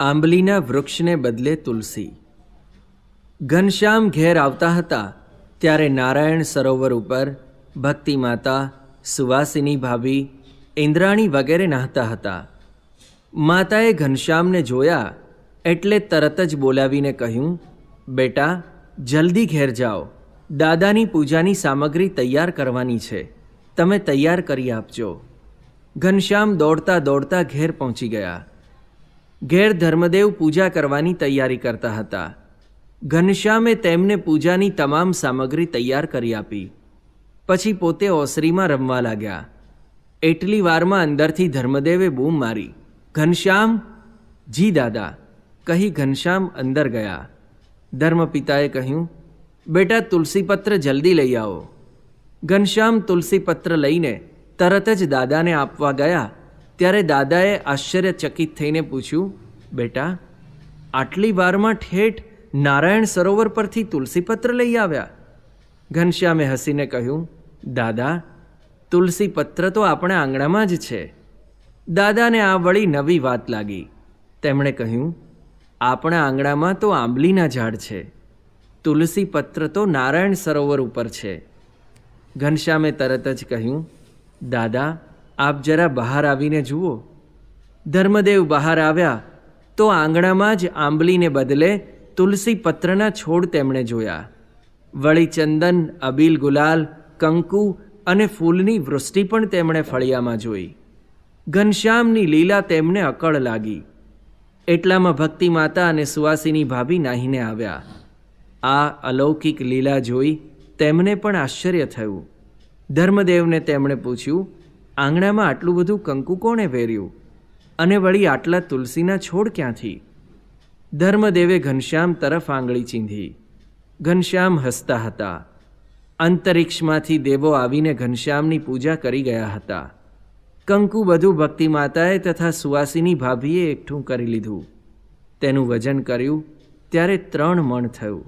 આંબલીના વૃક્ષને બદલે તુલસી. ઘનશ્યામ ઘેર આવતા હતા ત્યારે નારાયણ સરોવર ઉપર ભક્તિ માતા, સુવાસિની ભાભી, ઇન્દ્રાણી વગેરે નહાતા હતા. માતાએ ઘનશ્યામને જોયા એટલે તરત જ બોલાવીને કહ્યું, બેટા જલ્દી ઘેર જાઓ, દાદાની પૂજાની સામગ્રી તૈયાર કરવાની છે, તમે તૈયાર કરી આપજો. ઘનશ્યામ દોડતા દોડતા ઘેર પહોંચી ગયા. ઘેર ધર્મદેવ પૂજા કરવાની તૈયારી કરતા હતા. ઘનશ્યામે તેમને પૂજાની તમામ સામગ્રી તૈયાર કરી આપી. પછી પોતે ઓસરીમાં રમવા લાગ્યા. એટલી વારમાં અંદરથી ધર્મદેવે બૂમ મારી, ઘનશ્યામ! જી દાદા, કહી ઘનશ્યામ અંદર ગયા. ધર્મપિતાએ કહ્યું, બેટા તુલસીપત્ર જલ્દી લઈ આવો. ઘનશ્યામ તુલસીપત્ર લઈને તરત જ દાદાને આપવા ગયા ત્યારે દાદાએ આશ્ચર્યચકિત થઈને પૂછ્યું, બેટા આટલી વારમાં ઠેઠ નારાયણ સરોવર પરથી તુલસીપત્ર લઈ આવ્યા? ઘનશ્યામે હસીને કહ્યું, દાદા તુલસીપત્ર તો આપણા આંગણામાં જ છે. દાદાને આ વળી નવી વાત લાગી. તેમણે કહ્યું, આપણા આંગણામાં તો આંબલીના ઝાડ છે, તુલસીપત્ર તો નારાયણ સરોવર ઉપર છે. ઘનશ્યામે તરત જ કહ્યું, દાદા આપ જરા બહાર આવીને જુઓ. ધર્મદેવ બહાર આવ્યા તો આંગણામાં જ આંબલીને બદલે તુલસી પત્રના છોડ તેમણે જોયા. વળી ચંદન, અબીલ, ગુલાલ, કંકુ અને ફૂલની વૃષ્ટિ પણ તેમણે ફળિયામાં જોઈ. ઘનશ્યામની લીલા તેમને અકળ લાગી. એટલામાં ભક્તિ માતા અને સુવાસિની ભાભી નાહીને આવ્યા. આ અલૌકિક લીલા જોઈ તેમને પણ આશ્ચર્ય થયું. ધર્મદેવને તેમણે પૂછ્યું, આંગણામાં આટલું બધું કંકુ કોણે વેર્યું અને વળી આટલા તુલસીના છોડ ક્યાંથી? ધર્મદેવે ઘનશ્યામ તરફ આંગળી ચીંધી. ઘનશ્યામ હસતા હતા. અંતરિક્ષમાંથી દેવો આવીને ઘનશ્યામની પૂજા કરી ગયા હતા. કંકુ બધું ભક્તિ માતાએ તથા સુવાસિની ભાભીએ એકઠું કરી લીધું. તેનું વજન કર્યું ત્યારે 3 મણ થયું.